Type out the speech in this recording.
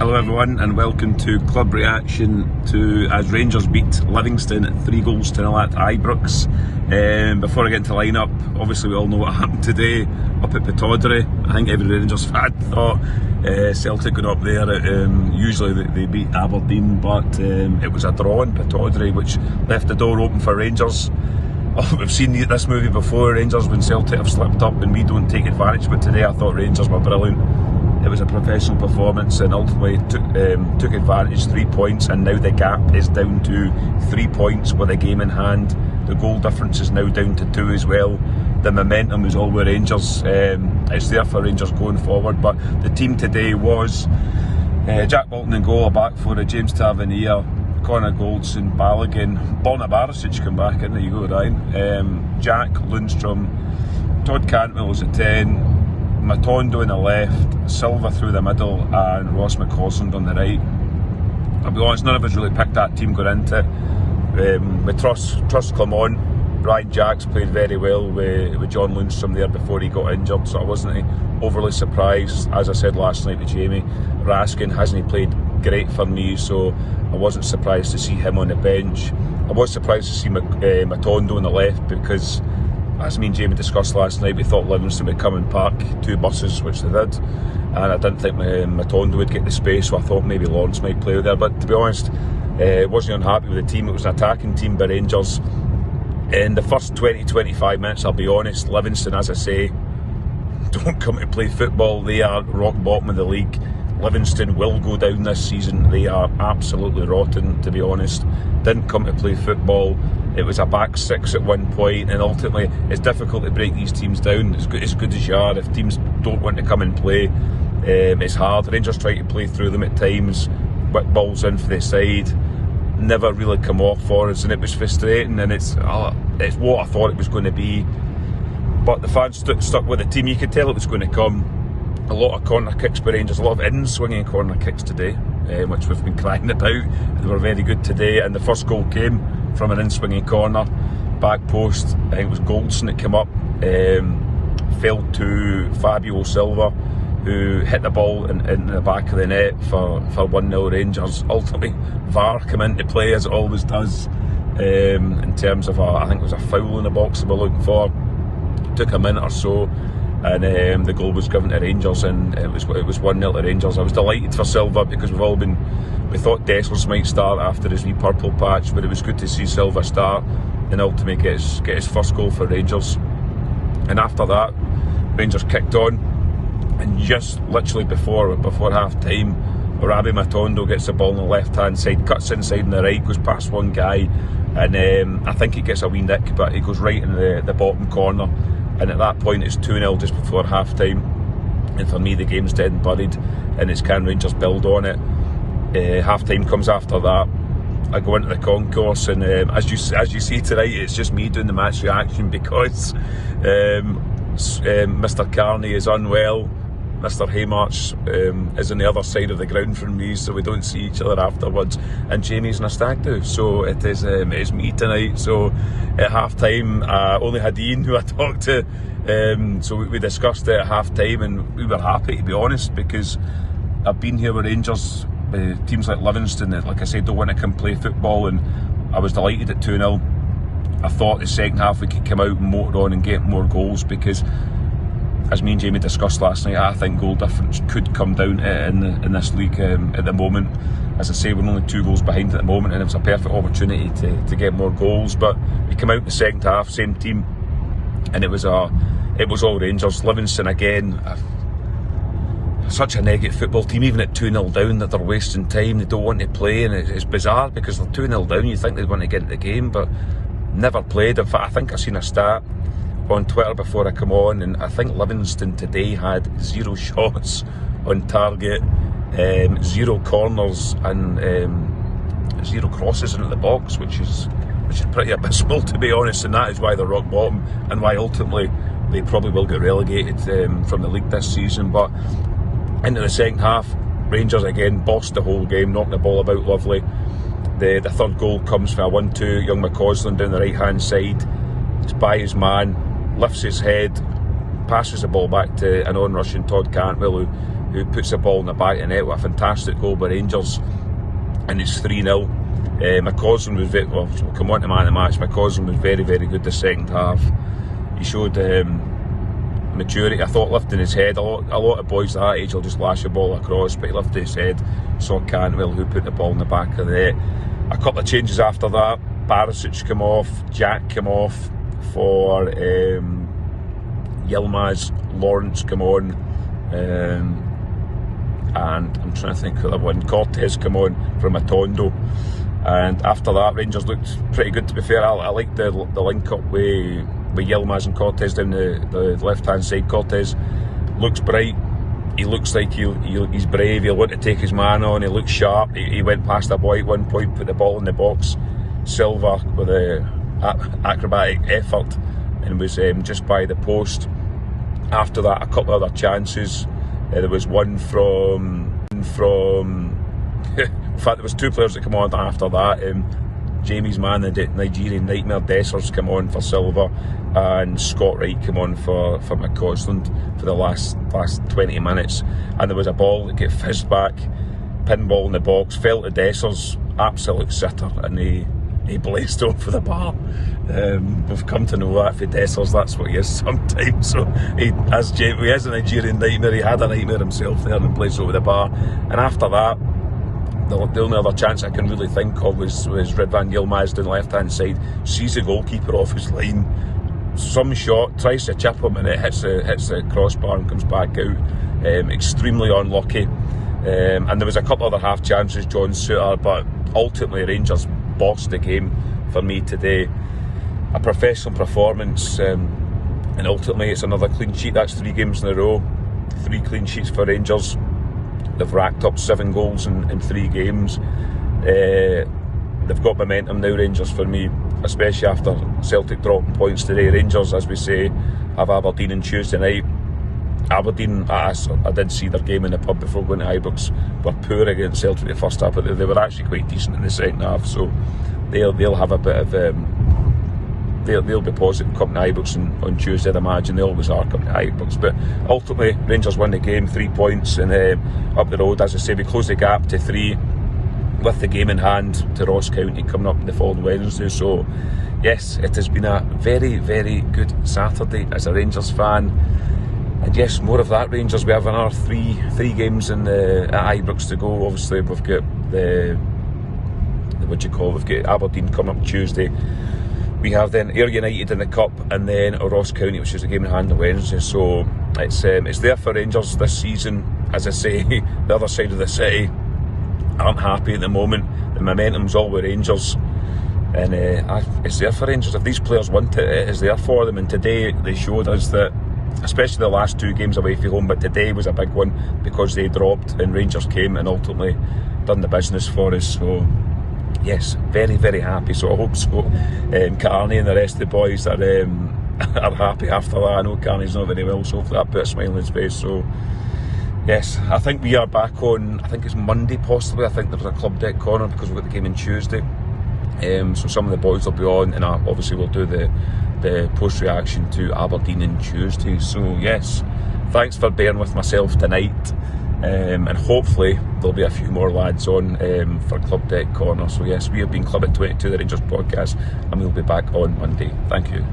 Hello everyone and welcome to club reaction to as Rangers beat Livingston 3-0 at Ibrox. Before I get into the line-up, obviously we all know what happened today up at Pittodrie. I think every Rangers fan thought Celtic got up there. Usually they beat Aberdeen, but it was a draw in Pittodrie which left the door open for Rangers. We've seen this movie before, Rangers when Celtic have slipped up and we don't take advantage, but today I thought Rangers were brilliant. It was a professional performance and ultimately took advantage, 3 points, and now the gap is down to 3 points with a game in hand. The goal difference is now down to 2 as well. The momentum is all with Rangers. It's there for Rangers going forward, but the team today was Jack Bolton in goal, back for James Tavernier, Connor Goldson, Balogun, Borna Barisic come back in, there you go Ryan, Jack, Lundstrom, Todd Cantwell was at 10, Matondo on the left, Silva through the middle and Ross McCausland on the right. I'll be honest, none of us really picked that team going into it. We trust Clement. Ryan Jacks played very well with John Lundstrom there before he got injured, so I wasn't overly surprised. As I said last night to Jamie, Raskin hasn't played great for me, so I wasn't surprised to see him on the bench. I was surprised to see Matondo on the left because, as me and Jamie discussed last night, we thought Livingston would come and park 2 buses, which they did, and I didn't think Matondo would get the space, so I thought maybe Lawrence might play there. But to be honest, wasn't unhappy with the team. It was an attacking team by Rangers. In the first 20-25 minutes, I'll be honest, Livingston, as I say, don't come to play football. They are rock bottom of the league. Livingston will go down this season. They are absolutely rotten, to be honest. Didn't come to play football. It was a back 6 at one point, and ultimately it's difficult to break these teams down as good as you are. If teams don't want to come and play, it's hard. Rangers try to play through them at times, whip balls in for the side, never really come off for us, and it was frustrating, and it's what I thought it was going to be. But the fans stuck with the team. You could tell it was going to come. A lot of corner kicks by Rangers, a lot of in-swinging corner kicks today, which we've been crying about. They were very good today, and the first goal came from an in-swinging corner, back post. I think it was Goldson that came up, fell to Fabio Silva, who hit the ball in the back of the net for 1-0 Rangers. Ultimately, VAR came into play as it always does, in terms of I think it was a foul in the box they were looking for. Took a minute or so, and the goal was given to Rangers, and it was 1-0 to Rangers. I was delighted for Silva because we thought Dessers might start after his wee purple patch, but it was good to see Silva start and ultimately get his first goal for Rangers. And after that, Rangers kicked on, and just literally before half time, Rabbi Matondo gets the ball on the left hand side, cuts inside on the right, goes past one guy, and I think he gets a wee nick, but he goes right in the bottom corner. And at that point it's 2-0 just before half time, and for me the game's dead and buried, and it's can Rangers build on it. Half time comes after that. I go into the concourse, and as you see tonight, it's just me doing the match reaction because Mr. Carney is unwell. Mr. Haymarch is on the other side of the ground from me, so we don't see each other afterwards. And Jamie's in a stag do, so it is me tonight. So at half time, I only had Ian who I talked to, so we discussed it at half time, and we were happy, to be honest, because I've been here with Rangers, teams like Livingston that, like I said, don't want to come play football, and I was delighted at 2-0. I thought the second half we could come out and motor on and get more goals, because as me and Jamie discussed last night, I think goal difference could come down in this league at the moment. As I say, we're only 2 goals behind at the moment, and it was a perfect opportunity to get more goals. But we came out in the second half, same team, and it was all Rangers. Livingston again, such a negative football team, even at 2-0 down, that they're wasting time, they don't want to play, and it's bizarre because they're 2-0 down, you think they'd want to get into the game, but never played. In fact, I think I seen a stat on Twitter before I come on, and I think Livingston today had 0 shots on target, 0 corners, and 0 crosses into the box, which is pretty abysmal, to be honest, and that is why they're rock bottom, and why ultimately they probably will get relegated from the league this season. But into the second half, Rangers again bossed the whole game, knocking the ball about lovely. The third goal comes from a 1-2, young McCausland down the right hand side. It's by his man, lifts his head, passes the ball back to an on-rushing Todd Cantwell, who who puts the ball in the back of the net with a fantastic goal by Rangers, and it's 3-0. My cousin was we'll come on to man of the match. My cousin was very, very good the second half. He showed maturity. I thought lifting his head, a lot of boys at that age will just lash a ball across, but he lifted his head, saw Cantwell who put the ball in the back of the net. A couple of changes after that. Barisic came off, Jack came off for Yilmaz, Lawrence came on, and I'm trying to think of the other one. Cortez came on from Atondo. And after that, Rangers looked pretty good, to be fair. I liked the link up with Yilmaz and Cortez down the left hand side. Cortez looks bright, he looks like he's brave, he'll want to take his man on, he looks sharp. He went past a boy at one point, put the ball in the box. Silva with a acrobatic effort and was just by the post. After that, a couple of other chances. There was one from in fact, there was two players that come on after that. Jamie's man, the Nigerian nightmare, Dessers, come on for Silva, and Scott Wright came on for McCausland for the last 20 minutes. And there was a ball that get fizzed back, pinball in the box, fell to Dessers, absolute sitter, and he blazed on for the bar. We've come to know that for Dessers, that's what he is sometimes. So he is a Nigerian nightmare. He had a nightmare himself there and blazed over the bar. And after that, the only other chance I can really think of was Ridvan Yilmaz down the left hand side, sees the goalkeeper off his line, some shot, tries to chip him, and it hits the crossbar and comes back out. Extremely unlucky. And there was a couple other half chances, John Suter, but ultimately Rangers bossed the game for me today. A professional performance, and ultimately it's another clean sheet. That's 3 games in a row, 3 clean sheets for Rangers. They've racked up 7 goals in 3 games. They've got momentum now, Rangers, for me, especially after Celtic dropping points today. Rangers, as we say, have Aberdeen on Tuesday night. Aberdeen, I did see their game in the pub before going to Ibrox, were poor against Celtic the first half, but they were actually quite decent in the second half, so they'll have a bit of they'll be positive coming to Ibrox on Tuesday, I'd imagine. They always are coming to Ibrox, but ultimately Rangers win the game, 3 points, and up the road, as I say, we close the gap to 3 with the game in hand to Ross County coming up the following Wednesday. So yes, it has been a very, very good Saturday as a Rangers fan. And yes, more of that, Rangers. We have another three games at Ibrox to go. Obviously, we've got we've got Aberdeen coming up Tuesday. We have then Ayr United in the Cup, and then Ross County, which is a game in hand on Wednesday. So it's there for Rangers this season. As I say, the other side of the city aren't happy at the moment. The momentum's all with Rangers, and it's there for Rangers. If these players want it, it is there for them. And today they showed us that, especially the last 2 games away from home, but today was a big one because they dropped and Rangers came and ultimately done the business for us. So yes, very, very happy. So I hope so. Carney and the rest of the boys are happy after that. I know Carney's not very well, so hopefully that put a smile on his face. So yes, I think we are back on, I think it's Monday possibly. I think there's a club deck corner because we've got the game on Tuesday. So some of the boys will be on, and obviously we'll do the post reaction to Aberdeen on Tuesday. So yes, thanks for bearing with myself tonight, and hopefully there'll be a few more lads on for Club Deck Corner. So yes, we have been Club at 22, the Rangers podcast, and we'll be back on Monday. Thank you.